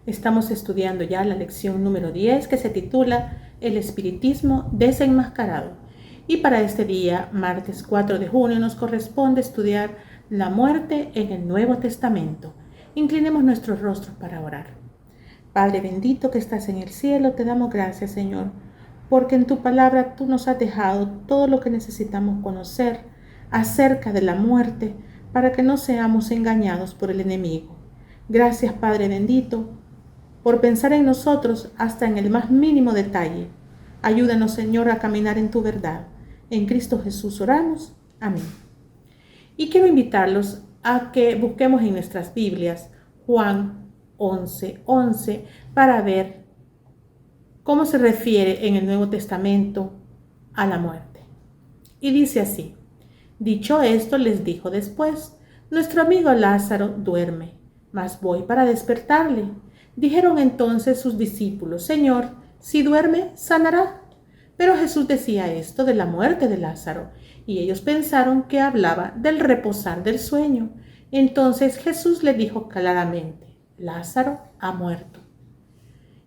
Estamos estudiando ya la lección número 10 que se titula El espiritismo desenmascarado. Y para este día, martes 4 de junio, nos corresponde estudiar la muerte en el Nuevo Testamento. Inclinemos nuestros rostros para orar. Padre bendito que estás en el cielo, te damos gracias, Señor, porque en tu palabra tú nos has dejado todo lo que necesitamos conocer acerca de la muerte para que no seamos engañados por el enemigo. Gracias, Padre bendito, por pensar en nosotros hasta en el más mínimo detalle. Ayúdanos, Señor, a caminar en tu verdad. En Cristo Jesús oramos. Amén. Y quiero invitarlos a que busquemos en nuestras Biblias Juan 11:11 para ver cómo se refiere en el Nuevo Testamento a la muerte. Y dice así: dicho esto, les dijo después: nuestro amigo Lázaro duerme, mas voy para despertarle. Dijeron entonces sus discípulos: Señor, si duerme, sanará. Pero Jesús decía esto de la muerte de Lázaro, y ellos pensaron que hablaba del reposar del sueño. Entonces Jesús le dijo claramente: Lázaro ha muerto.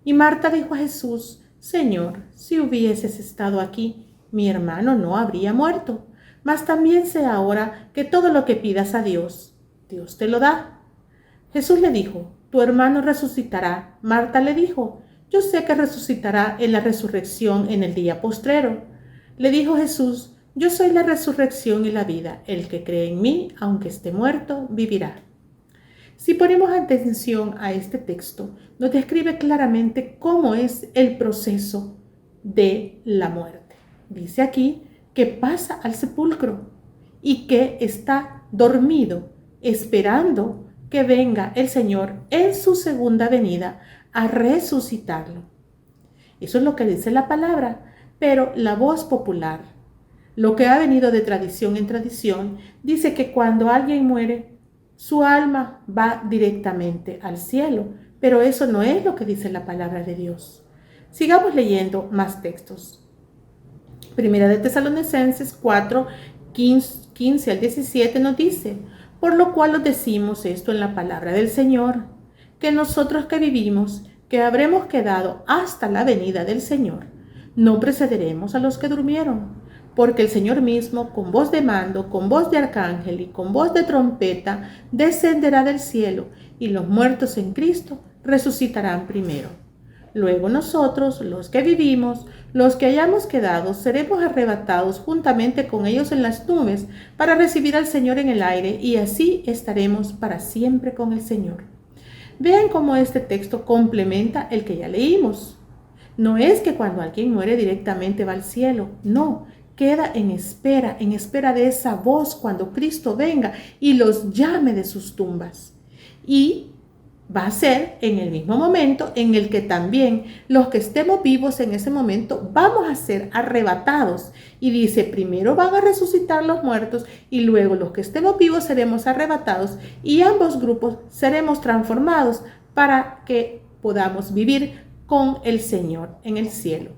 Y Marta dijo a Jesús: Señor, si hubieses estado aquí, mi hermano no habría muerto. Mas también sé ahora que todo lo que pidas a Dios, Dios te lo da. Jesús le dijo: tu hermano resucitará. Marta le dijo: yo sé que resucitará en la resurrección en el día postrero. Le dijo Jesús: yo soy la resurrección y la vida. El que cree en mí, aunque esté muerto, vivirá. Si ponemos atención a este texto, nos describe claramente cómo es el proceso de la muerte. Dice aquí que pasa al sepulcro y que está dormido, esperando que venga el Señor en su segunda venida a resucitarlo. Eso es lo que dice la palabra, pero la voz popular, lo que ha venido de tradición en tradición, dice que cuando alguien muere, su alma va directamente al cielo, pero eso no es lo que dice la palabra de Dios. Sigamos leyendo más textos. Primera de Tesalonicenses 4, 15 al 17 nos dice: por lo cual os decimos esto en la palabra del Señor, que nosotros que vivimos, que habremos quedado hasta la venida del Señor, no precederemos a los que durmieron. Porque el Señor mismo, con voz de mando, con voz de arcángel y con voz de trompeta, descenderá del cielo, y los muertos en Cristo resucitarán primero. Luego nosotros, los que vivimos, los que hayamos quedado, seremos arrebatados juntamente con ellos en las nubes para recibir al Señor en el aire, y así estaremos para siempre con el Señor. Vean cómo este texto complementa el que ya leímos. No es que cuando alguien muere directamente va al cielo, no, queda en espera de esa voz cuando Cristo venga y los llame de sus tumbas. Y va a ser en el mismo momento en el que también los que estemos vivos en ese momento vamos a ser arrebatados. Y dice, primero van a resucitar los muertos y luego los que estemos vivos seremos arrebatados y ambos grupos seremos transformados para que podamos vivir con el Señor en el cielo.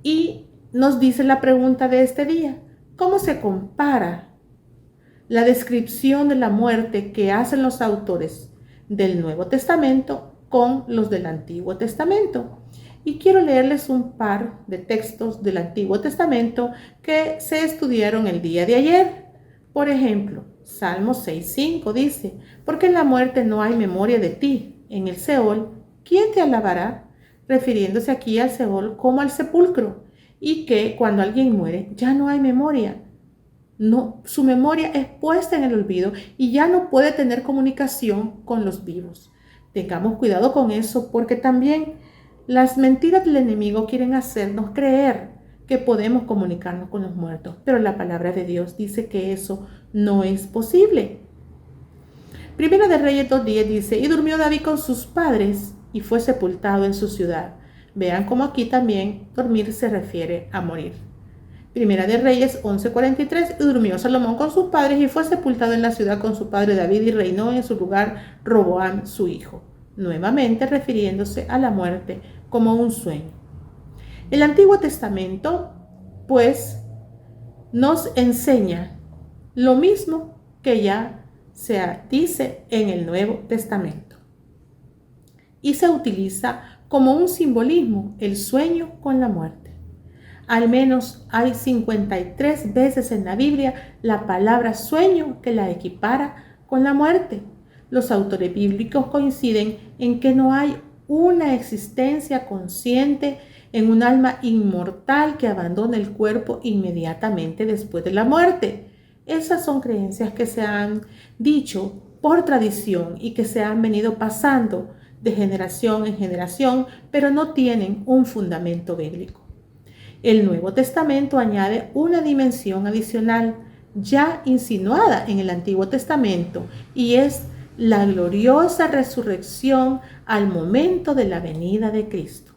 Y nos dice la pregunta de este día: ¿cómo se compara la descripción de la muerte que hacen los autores del Nuevo Testamento con los del Antiguo Testamento? Y quiero leerles un par de textos del Antiguo Testamento que se estudiaron el día de ayer. Por ejemplo, Salmo 6:5 dice: porque en la muerte no hay memoria de ti. En el Seol, ¿quién te alabará? Refiriéndose aquí al Seol como al sepulcro. Y que cuando alguien muere ya no hay memoria. No, su memoria es puesta en el olvido y ya no puede tener comunicación con los vivos. Tengamos cuidado con eso, porque también las mentiras del enemigo quieren hacernos creer que podemos comunicarnos con los muertos, pero la palabra de Dios dice que eso no es posible. Primera de Reyes 2:10 dice: y durmió David con sus padres y fue sepultado en su ciudad. Vean cómo aquí también dormir se refiere a morir. Primera de Reyes 11:43: y durmió Salomón con sus padres y fue sepultado en la ciudad con su padre David, y reinó en su lugar Roboam su hijo. Nuevamente refiriéndose a la muerte como un sueño. El Antiguo Testamento, pues, nos enseña lo mismo que ya se dice en el Nuevo Testamento. y se utiliza como un simbolismo el sueño con la muerte. Al menos hay 53 veces en la Biblia la palabra sueño que la equipara con la muerte. Los autores bíblicos coinciden en que no hay una existencia consciente en un alma inmortal que abandone el cuerpo inmediatamente después de la muerte. Esas son creencias que se han dicho por tradición y que se han venido pasando de generación en generación, pero no tienen un fundamento bíblico. El Nuevo Testamento añade una dimensión adicional ya insinuada en el Antiguo Testamento y es la gloriosa resurrección al momento de la venida de Cristo.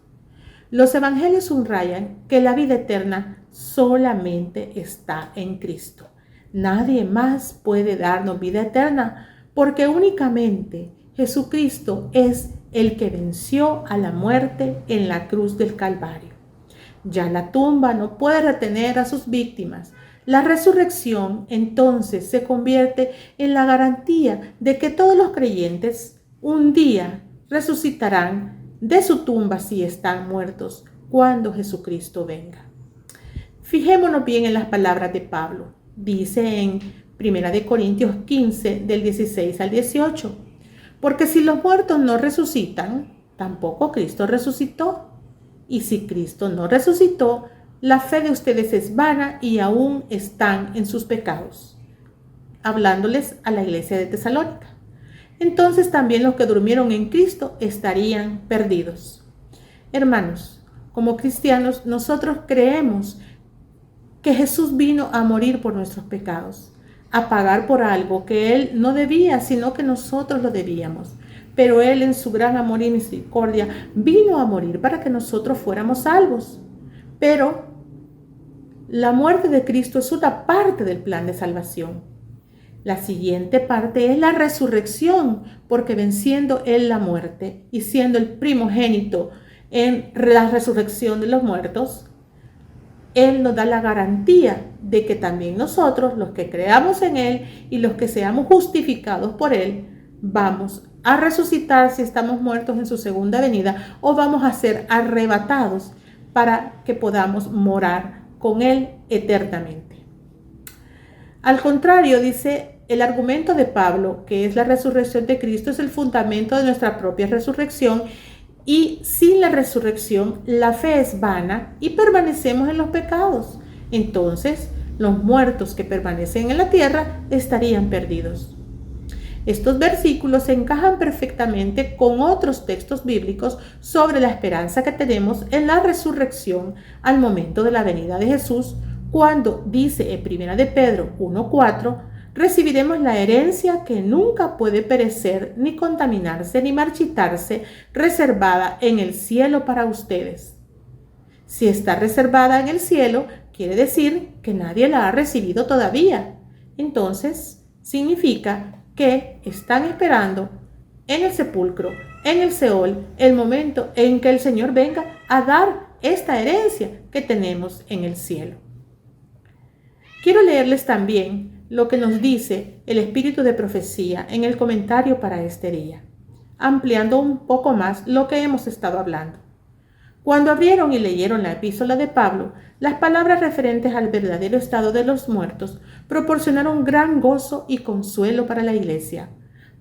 Los evangelios subrayan que la vida eterna solamente está en Cristo. Nadie más puede darnos vida eterna porque únicamente Jesucristo es el que venció a la muerte en la cruz del Calvario. Ya la tumba no puede retener a sus víctimas. La resurrección entonces se convierte en la garantía de que todos los creyentes un día resucitarán de su tumba si están muertos cuando Jesucristo venga. Fijémonos bien en las palabras de Pablo. Dice en 1 Corintios 15 del 16 al 18, porque si los muertos no resucitan, tampoco Cristo resucitó. Y si Cristo no resucitó, la fe de ustedes es vana y aún están en sus pecados. Hablándoles a la iglesia de Tesalónica. Entonces también los que durmieron en Cristo estarían perdidos. Hermanos, como cristianos, nosotros creemos que Jesús vino a morir por nuestros pecados, a pagar por algo que Él no debía, sino que nosotros lo debíamos. Pero Él en su gran amor y misericordia vino a morir para que nosotros fuéramos salvos. Pero la muerte de Cristo es una parte del plan de salvación. La siguiente parte es la resurrección, porque venciendo Él la muerte y siendo el primogénito en la resurrección de los muertos, Él nos da la garantía de que también nosotros, los que creamos en Él y los que seamos justificados por Él, vamos a resucitar si estamos muertos en su segunda venida o vamos a ser arrebatados para que podamos morar con Él eternamente. Al contrario, dice el argumento de Pablo, que es la resurrección de Cristo, es el fundamento de nuestra propia resurrección y sin la resurrección la fe es vana y permanecemos en los pecados. Entonces, los muertos que permanecen en la tierra estarían perdidos. Estos versículos se encajan perfectamente con otros textos bíblicos sobre la esperanza que tenemos en la resurrección al momento de la venida de Jesús, cuando dice en 1 de Pedro 1:4, recibiremos la herencia que nunca puede perecer, ni contaminarse, ni marchitarse, reservada en el cielo para ustedes. Si está reservada en el cielo, quiere decir que nadie la ha recibido todavía. Entonces, significa que están esperando en el sepulcro, en el Seol, el momento en que el Señor venga a dar esta herencia que tenemos en el cielo. Quiero leerles también lo que nos dice el Espíritu de Profecía en el comentario para este día, ampliando un poco más lo que hemos estado hablando. Cuando abrieron y leyeron la epístola de Pablo, las palabras referentes al verdadero estado de los muertos proporcionaron gran gozo y consuelo para la iglesia.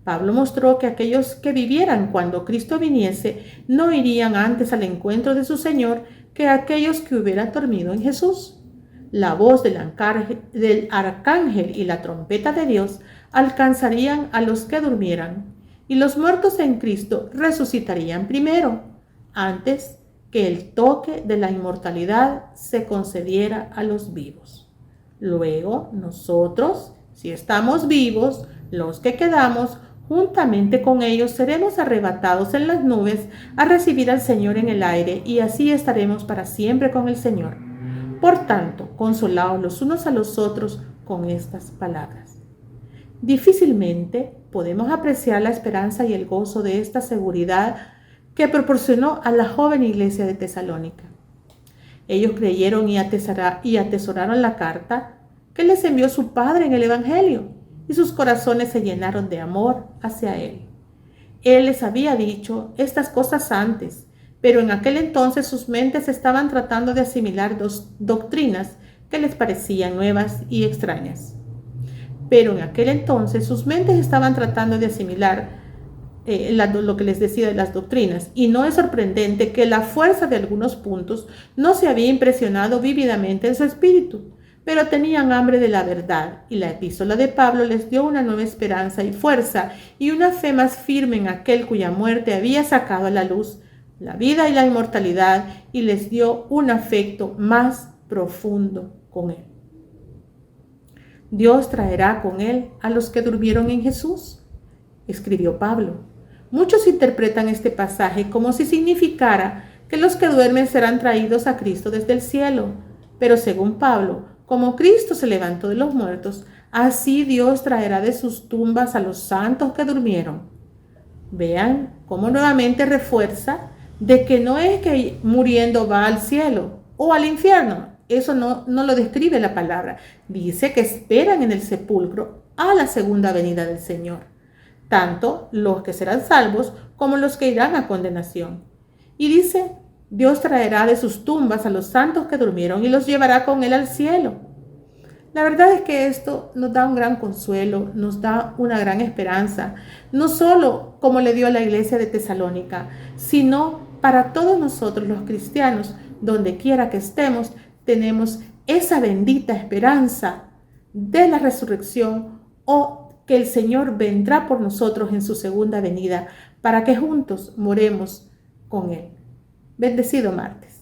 Pablo mostró que aquellos que vivieran cuando Cristo viniese no irían antes al encuentro de su Señor que aquellos que hubieran dormido en Jesús. La voz del arcángel y la trompeta de Dios alcanzarían a los que durmieran, y los muertos en Cristo resucitarían primero, antes que el toque de la inmortalidad se concediera a los vivos. Luego, nosotros, si estamos vivos, los que quedamos, juntamente con ellos seremos arrebatados en las nubes a recibir al Señor en el aire, y así estaremos para siempre con el Señor. Por tanto, consolaos los unos a los otros con estas palabras. Difícilmente podemos apreciar la esperanza y el gozo de esta seguridad que proporcionó a la joven iglesia de Tesalónica. Ellos creyeron y atesoraron la carta que les envió su Padre en el Evangelio, y sus corazones se llenaron de amor hacia Él. Él les había dicho estas cosas antes, pero en aquel entonces sus mentes estaban tratando de asimilar dos doctrinas que les parecían nuevas y extrañas. Pero en aquel entonces sus mentes estaban tratando de asimilar lo que les decía de las doctrinas, y no es sorprendente que la fuerza de algunos puntos no se había impresionado vívidamente en su espíritu, pero tenían hambre de la verdad, y la epístola de Pablo les dio una nueva esperanza y fuerza, y una fe más firme en aquel cuya muerte había sacado a la luz la vida y la inmortalidad, y les dio un afecto más profundo con él. Dios traerá con él a los que durmieron en Jesús, escribió Pablo. Muchos interpretan este pasaje como si significara que los que duermen serán traídos a Cristo desde el cielo. Pero según Pablo, como Cristo se levantó de los muertos, así Dios traerá de sus tumbas a los santos que durmieron. Vean cómo nuevamente refuerza de que no es que muriendo va al cielo o al infierno. Eso no lo describe la palabra. Dice que esperan en el sepulcro a la segunda venida del Señor, tanto los que serán salvos como los que irán a condenación. Y dice, Dios traerá de sus tumbas a los santos que durmieron y los llevará con él al cielo. La verdad es que esto nos da un gran consuelo, nos da una gran esperanza, no solo como le dio a la iglesia de Tesalónica, sino para todos nosotros los cristianos, donde quiera que estemos, tenemos esa bendita esperanza de la resurrección, o que el Señor vendrá por nosotros en su segunda venida para que juntos moremos con Él. Bendecido martes.